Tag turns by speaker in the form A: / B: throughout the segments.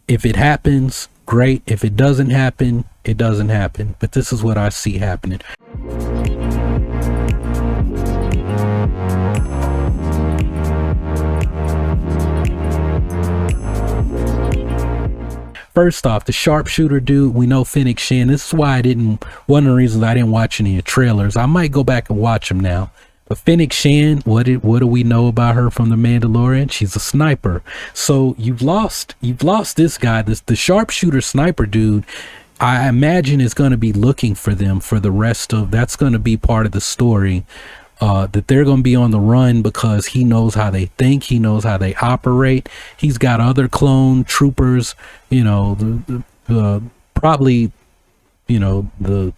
A: If it happens, great. If it doesn't happen, it doesn't happen. But this is what I see happening. First off, the sharpshooter dude, we know Fennec Shand. This is why one of the reasons I didn't watch any of the trailers. I might go back and watch them now. But Fennec Shand, what do we know about her from The Mandalorian? She's a sniper. So you've lost this guy, the sharpshooter sniper dude. I imagine is going to be looking for them for the rest of, that's going to be part of the story. That they're going to be on the run because he knows how they think, he knows how they operate. He's got other clone troopers, you know, probably, you know, the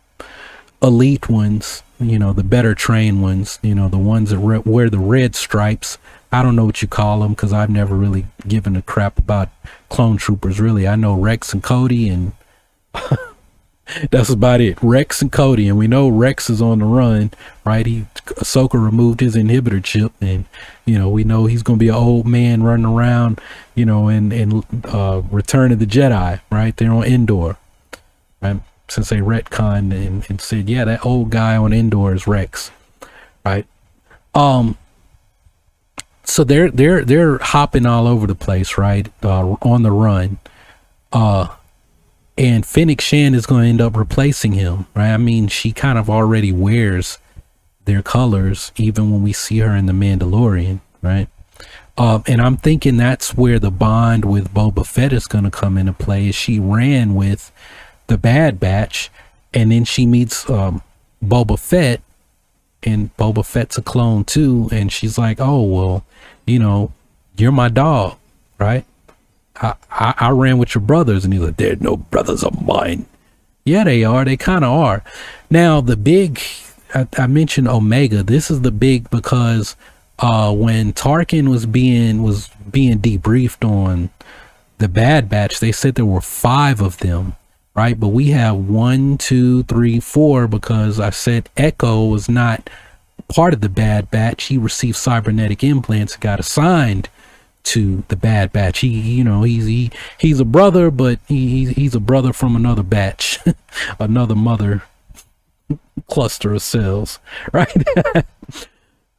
A: elite ones, you know, the better trained ones, you know, the ones that wear the red stripes. I don't know what you call them because I've never really given a crap about clone troopers, really. I know Rex and Cody, and that's about it. Rex and Cody, and we know Rex is on the run, right? Ahsoka removed his inhibitor chip, and you know, we know he's gonna be an old man running around, you know, in Return of the Jedi, right? They're on Endor, right? Since they retconned and said, yeah, that old guy on Endor is Rex, right? So they're hopping all over the place, right? On the run, and Fennec Shand is going to end up replacing him, right? I mean, she kind of already wears their colors, even when we see her in The Mandalorian, right? And I'm thinking that's where the bond with Boba Fett is going to come into play. Is she ran with the Bad Batch, and then she meets Boba Fett, and Boba Fett's a clone too, and she's like, oh, well, you know, you're my dog, right? I ran with your brothers, and he's like, they're no brothers of mine. Yeah, they are. They kind of are. Now, the big, I mentioned Omega. This is the big because when Tarkin was being debriefed on the Bad Batch, they said there were 5 of them, right? But we have 1, 2, 3, 4 because I said Echo was not part of the Bad Batch. He received cybernetic implants and got assigned to the Bad Batch. He's a brother, but he's a brother from another batch, another mother cluster of cells, right?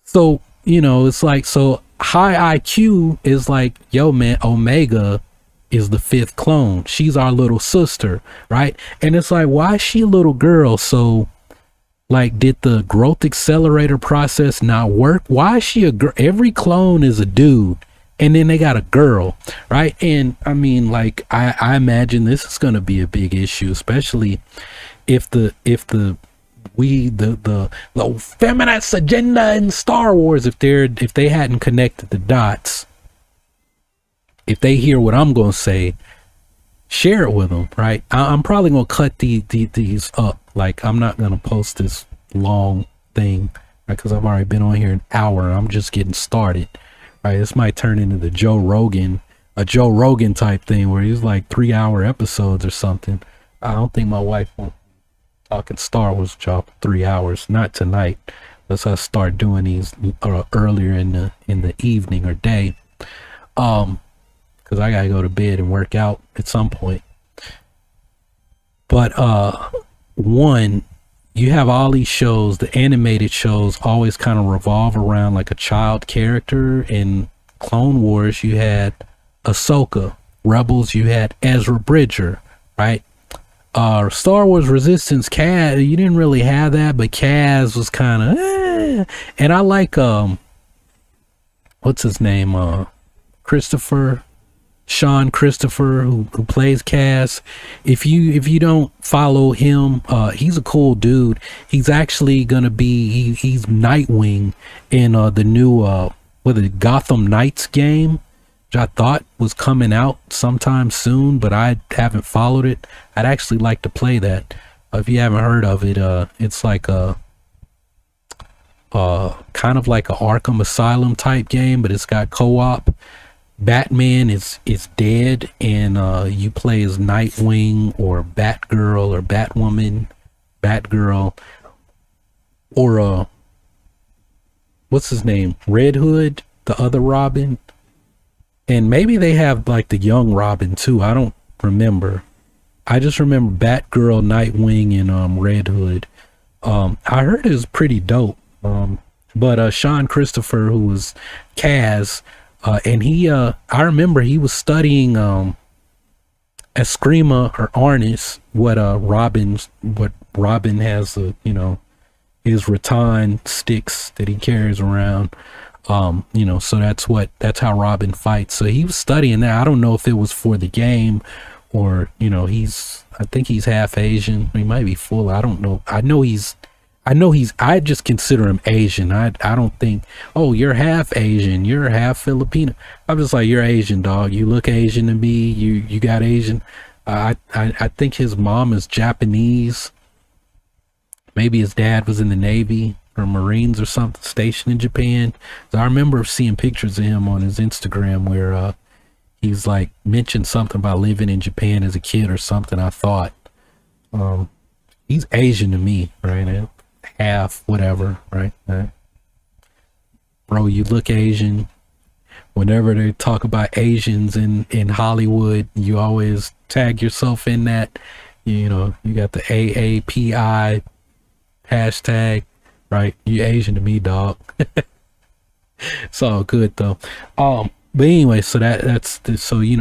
A: So, you know, it's like, so high IQ is like, yo man, Omega is the 5th clone. She's our little sister, right? And it's like, why is she a little girl? So like, did the growth accelerator process not work? Why is she a girl? Every clone is a dude, and then they got a girl, right? And I mean, like, I imagine this is going to be a big issue, especially if the feminist agenda in Star Wars, if they hadn't connected the dots, if they hear what I'm going to say, share it with them, right? I'm probably going to cut these up. Like, I'm not going to post this long thing, right? Because I've already been on here an hour and I'm just getting started. Right, this might turn into a Joe Rogan type thing where he's like 3-hour episodes or something. I don't think my wife wants talking Star Wars job 3 hours. Not tonight. Let's us start doing these earlier in the evening or day. Because I gotta go to bed and work out at some point. But one, you have all these shows, the animated shows always kind of revolve around like a child character. In Clone Wars, you had Ahsoka. Rebels, you had Ezra Bridger, right? Star Wars Resistance, Kaz, you didn't really have that, but Kaz was kind of, and I like, what's his name? Sean Christopher, who plays Kaz. If you don't follow him, he's a cool dude. He's actually gonna be he's Nightwing in the new Gotham Knights game, which I thought was coming out sometime soon, but I haven't followed it. I'd actually like to play that. If you haven't heard of it, it's like a kind of like a Arkham Asylum type game, but it's got co-op. Batman is dead, and you play as Nightwing or Batgirl or Batgirl, or what's his name, Red Hood, the other Robin, And maybe they have like the young Robin too. I don't remember. I just remember Batgirl, Nightwing, and Red Hood. I heard it was pretty dope. But Sean Christopher, who was Kaz, and he, I remember he was studying Eskrima or Arnis, what Robin has, his rattan sticks that he carries around. So that's how Robin fights. So he was studying that. I don't know if it was for the game or, I think he's half Asian. He might be full. I don't know. I just consider him Asian. I don't think, oh, you're half Asian, you're half Filipino. I'm just like, you're Asian, dog. You look Asian to me. You got Asian. I think his mom is Japanese. Maybe his dad was in the Navy or Marines or something, stationed in Japan. So I remember seeing pictures of him on his Instagram where he's like mentioned something about living in Japan as a kid or something. I thought he's Asian to me, right? Half whatever, right? Bro, you look Asian. Whenever they talk about Asians in Hollywood, you always tag yourself in that. You got the AAPI hashtag, right? You Asian to me, dog. It's all good though. But anyway, so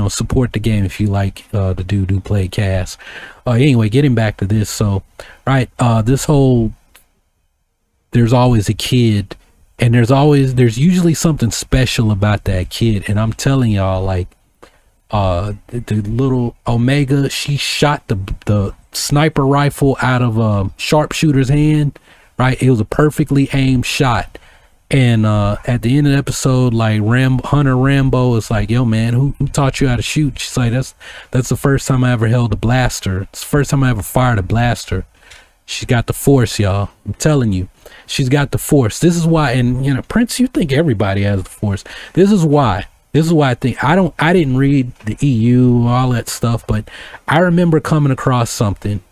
A: support the game if you like the dude who played Cass. Anyway, getting back to this, so right, this whole there's always a kid, and there's usually something special about that kid, and I'm telling y'all, like the little Omega, she shot the sniper rifle out of a sharpshooter's hand, right? It was a perfectly aimed shot. And at the end of the episode, like Hunter Rambo is like, yo man, who taught you how to shoot? She's like, that's the first time I ever held a blaster. It's the first time I ever fired a blaster. She's got the force, y'all. I'm telling you, she's got the force. This is why, and Prince, you think everybody has the force. This is why I think I didn't read the EU, all that stuff, but I remember coming across something.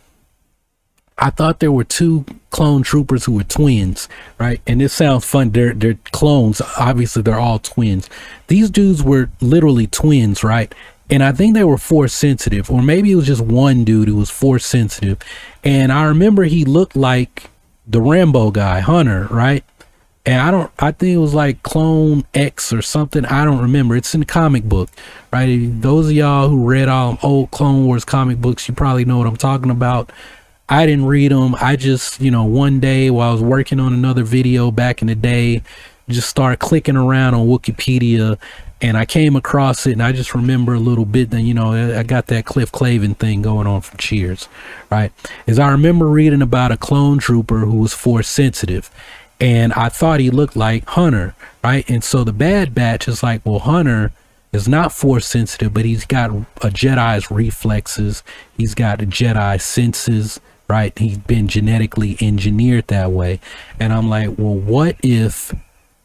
A: I thought there were two clone troopers who were twins, right? And this sounds fun. They're clones. Obviously, they're all twins. These dudes were literally twins, right? And I think they were force sensitive, or maybe it was just one dude who was force sensitive. And I remember he looked like the Rambo guy, Hunter, right? And I think it was like Clone X or something. I don't remember. It's in the comic book, right? Those of y'all who read all old Clone Wars comic books, you probably know what I'm talking about. I didn't read them. I just, one day while I was working on another video back in the day, just started clicking around on Wikipedia, and I came across it, and I just remember a little bit that, I got that Cliff Clavin thing going on from Cheers, right? As I remember reading about a clone trooper who was force sensitive, and I thought he looked like Hunter, right? And so the Bad Batch is like, well, Hunter is not force sensitive, but he's got a Jedi's reflexes. He's got a Jedi senses, right? He's been genetically engineered that way. And I'm like, well, what if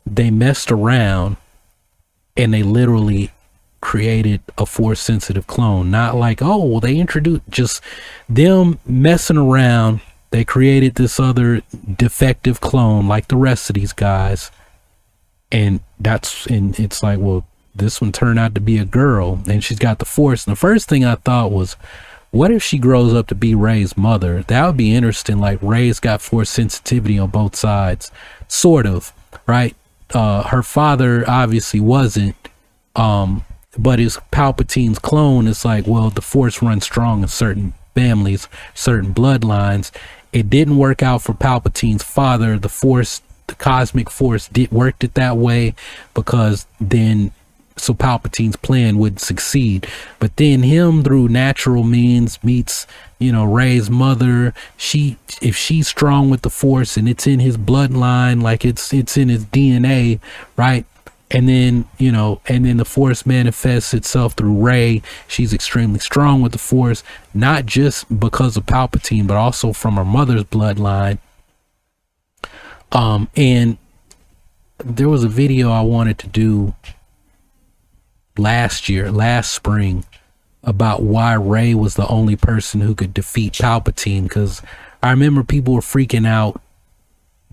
A: they messed around and they literally created a force sensitive clone? Not like, oh, well, they introduced, just them messing around. They created this other defective clone like the rest of these guys. And it's like, well, this one turned out to be a girl and she's got the force. And the first thing I thought was, what if she grows up to be Rey's mother? That would be interesting. Like, Rey's got force sensitivity on both sides, sort of, right? Her father obviously wasn't, but his Palpatine's clone is like, well, the force runs strong in certain families, certain bloodlines. It didn't work out for Palpatine's father. The cosmic force worked it that way because then, so Palpatine's plan would succeed. But then him through natural means meets, Rey's mother. If she's strong with the force and it's in his bloodline, like it's in his DNA, right? And then, and then the force manifests itself through Rey. She's extremely strong with the force, not just because of Palpatine, but also from her mother's bloodline. And there was a video I wanted to do last spring, about why Rey was the only person who could defeat Palpatine, because I remember people were freaking out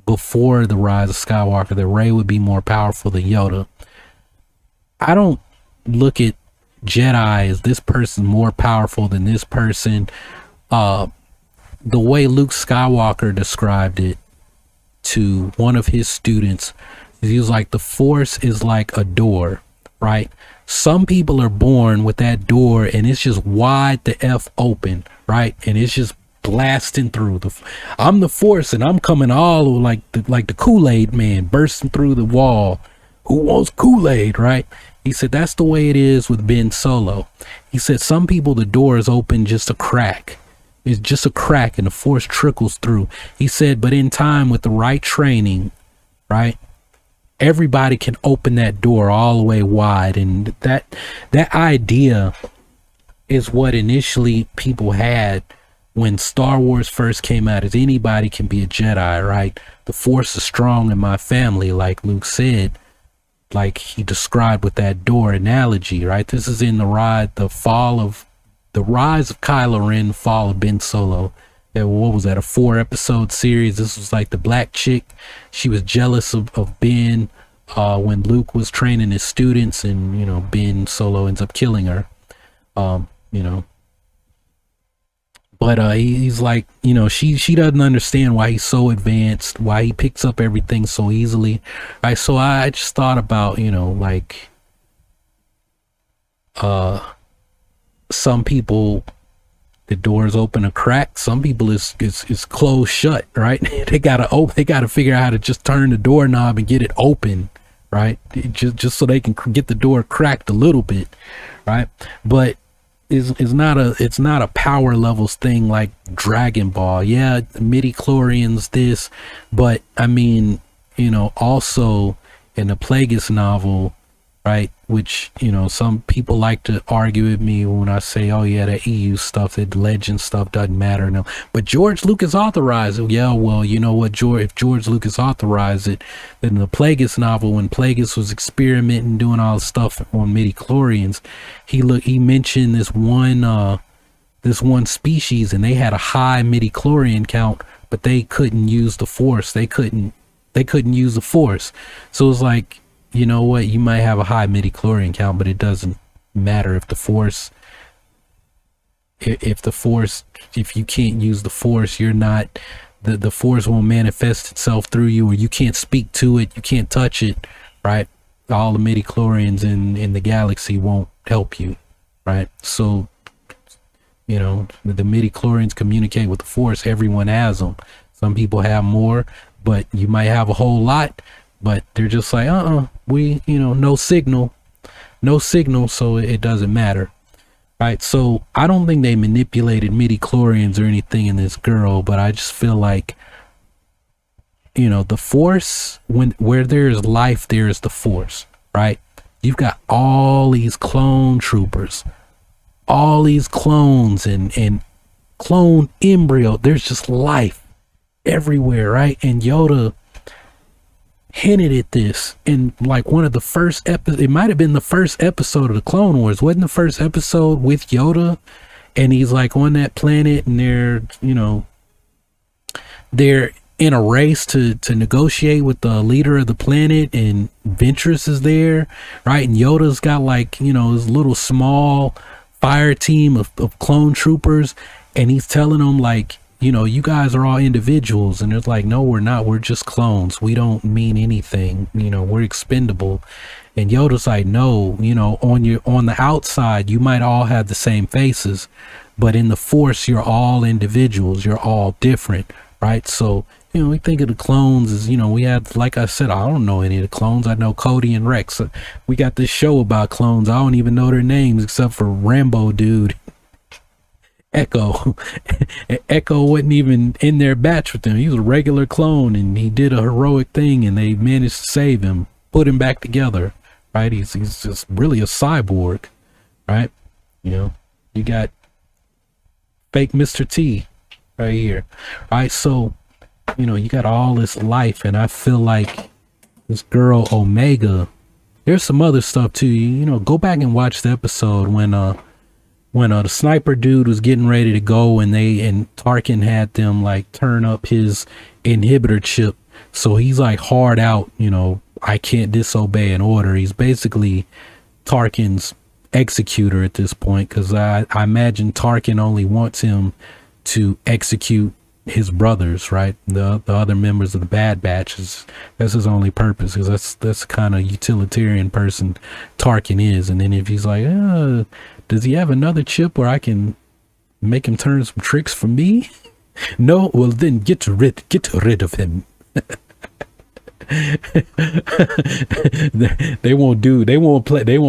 A: before the Rise of Skywalker that Rey would be more powerful than Yoda. I don't look at Jedi as this person more powerful than this person. The way Luke Skywalker described it to one of his students, he was like, the Force is like a door, right? Some people are born with that door and it's just wide the F open, right? And it's just blasting through. I'm the Force and I'm coming all like the Kool-Aid man bursting through the wall. Who wants Kool-Aid, right? He said that's the way it is with Ben Solo. He said some people, the door is open just a crack. It's just a crack and the Force trickles through. He said, but in time with the right training, right, everybody can open that door all the way wide. And that idea is what initially people had when Star Wars first came out, is anybody can be a Jedi, right? The Force is strong in my family, like Luke said, like he described with that door analogy, right? This is in the Rise of Kylo Ren, Fall of Ben Solo. What was that, a 4-episode series? This was like the black chick. She was jealous of Ben when Luke was training his students, and, you know, Ben Solo ends up killing her. You know, but he's like, you know, she doesn't understand why he's so advanced, why he picks up everything so easily. Right. So I just thought about, you know, like some people, the doors open a crack. Some people is closed shut, right? They gotta figure out how to just turn the doorknob and get it open, right? Just so they can get the door cracked a little bit, right? But it's not a power levels thing like Dragon Ball. Yeah, midi-chlorians this, but I mean, you know, also in the Plagueis novel, right, which, you know, some people like to argue with me when I say, oh yeah, the EU stuff, the legend stuff doesn't matter. No, but George Lucas authorized it. Yeah, well, you know what, if George Lucas authorized it, then the Plagueis novel, when Plagueis was experimenting, doing all the stuff on midi-chlorians, he mentioned this one species, and they had a high midi-chlorian count, but they couldn't use the Force. They couldn't use the Force. So it's like, you know what, you might have a high midi-chlorian count, but it doesn't matter if you can't use the Force, you're not, the Force won't manifest itself through you, or you can't speak to it, you can't touch it, right? All the midi-chlorians in the galaxy won't help you, right? So, you know, the midi-chlorians communicate with the Force. Everyone has them. Some people have more, but you might have a whole lot, but they're just like, we, you know, no signal, so it doesn't matter, right? So I don't think they manipulated midi-chlorians or anything in this girl, but I just feel like, you know, the Force, where there's life, there is the Force, right? You've got all these clone troopers, all these clones and clone embryo. There's just life everywhere, right? And Yoda hinted at this in like one of the first episodes. It might have been the first episode of the Clone Wars. Wasn't the first episode with Yoda? And he's like on that planet, and they're, you know, they're in a race to negotiate with the leader of the planet, and Ventress is there, right? And Yoda's got, like, you know, his little small fire team of clone troopers, and he's telling them, like, you know, you guys are all individuals. And it's like, no, we're not. We're just clones. We don't mean anything. You know, we're expendable. And Yoda's like, no, you know, on the outside, you might all have the same faces, but in the Force, you're all individuals. You're all different, right? So, you know, we think of the clones as, you know, we had, like I said, I don't know any of the clones. I know Cody and Rex. We got this show about clones. I don't even know their names except for Rambo dude. Echo. Echo wasn't even in their batch with them. He was a regular clone, and he did a heroic thing, and they managed to save him, put him back together, right? He's just really a cyborg, right? You know, you got fake Mr. T right here, right? So, you know, you got all this life, and I feel like this girl Omega, there's some other stuff too. You know, go back and watch the episode when the sniper dude was getting ready to go, and Tarkin had them like turn up his inhibitor chip, so he's like hard out, you know, I can't disobey an order. He's basically Tarkin's executor at this point, because I imagine Tarkin only wants him to execute his brothers, right? The other members of the Bad Batch. That's his only purpose, because that's the kind of utilitarian person Tarkin is. And then if he's like, does he have another chip where I can make him turn some tricks for me? No, well then get rid of him. They won't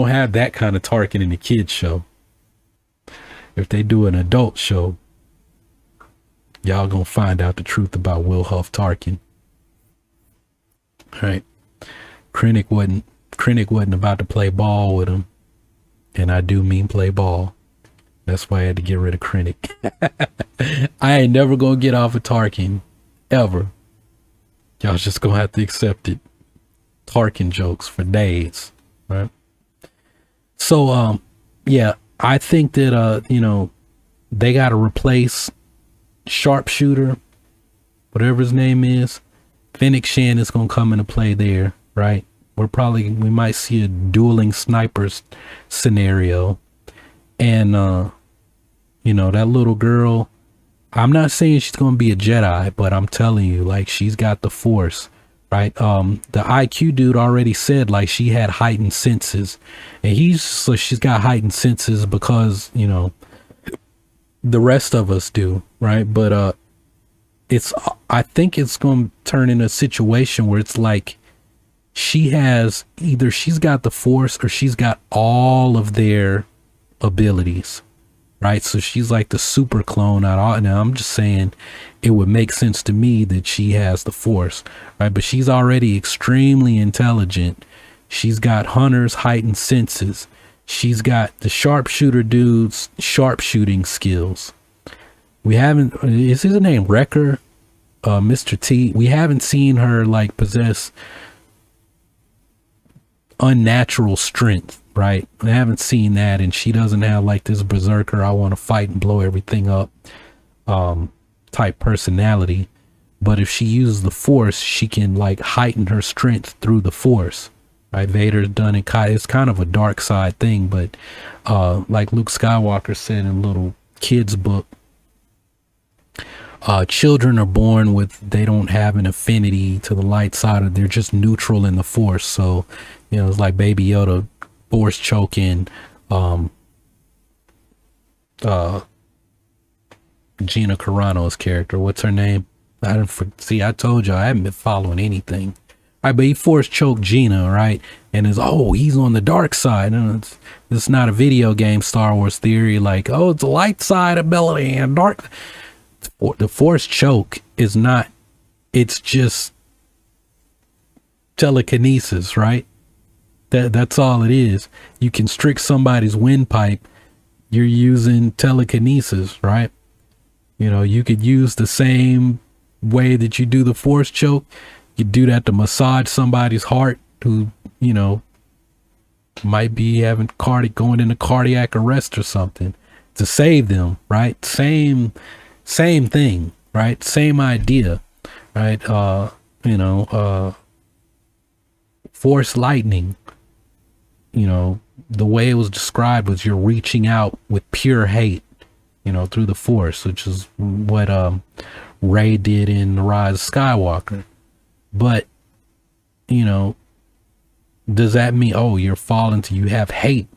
A: have that kind of Tarkin in the kids show. If they do an adult show, y'all gonna find out the truth about Will Huff Tarkin. All right. Krennic wasn't about to play ball with him. And I do mean play ball. That's why I had to get rid of Krennic. I ain't never gonna get off of Tarkin. Ever. Y'all just gonna have to accept it. Tarkin jokes for days. Right? So, yeah, I think that, they gotta replace Sharpshooter, whatever his name is. Fennec Shan is gonna come into play there, right? We might see a dueling snipers scenario. And that little girl, I'm not saying she's gonna be a Jedi, but I'm telling you, like, she's got the Force, right? The IQ dude already said, like, she had heightened senses, and she's got heightened senses because the rest of us do, right? But I think it's gonna turn into a situation where it's like she's got the Force or she's got all of their abilities, right? So she's like the super clone out of all. Now I'm just saying it would make sense to me that she has the Force, right? But she's already extremely intelligent. She's got Hunter's heightened senses. She's got the sharpshooter dude's sharpshooting skills. Is his name Wrecker? Mr. T. We haven't seen her like possess unnatural strength, right? I haven't seen that, and she doesn't have like this berserker, I want to fight and blow everything up type personality. But if she uses the Force, she can like heighten her strength through the Force, right? Vader's done it. It's kind of a dark side thing, but like Luke Skywalker said in a little kid's book, children are born they don't have an affinity to the light side, they're just neutral in the Force. So it's like Baby Yoda Force choking Gina Carano's character. What's her name? I told you I haven't been following anything. All right, but he Force choked Gina, right? And he's on the dark side. And it's not a video game Star Wars theory like, it's a light side ability and dark. The Force choke is not, it's just telekinesis, right? That's all it is. You constrict somebody's windpipe, you're using telekinesis, right? You could use the same way that you do the Force choke. You do that to massage somebody's heart who, might be going into cardiac arrest or something, to save them, right? Same thing, right? Same idea, right? Force lightning, the way it was described was you're reaching out with pure hate, through the Force, which is what Rey did in The Rise of Skywalker. But, does that mean, you have hate?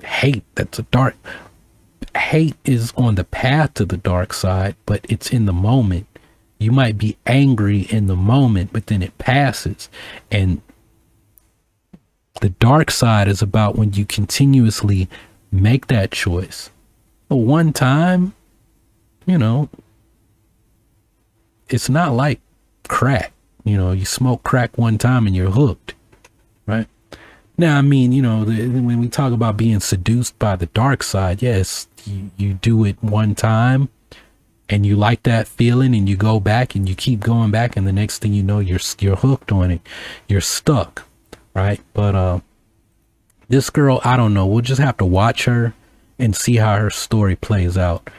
A: Hate, that's a dark. Hate is on the path to the dark side, but it's in the moment. You might be angry in the moment, but then it passes. And the dark side is about when you continuously make that choice. But one time, it's not like crack. You smoke crack one time and you're hooked, right? Now, I mean, when we talk about being seduced by the dark side, yes, you do it one time and you like that feeling and you go back and you keep going back, and the next thing you know, you're hooked on it. You're stuck, right? But this girl, I don't know. We'll just have to watch her and see how her story plays out.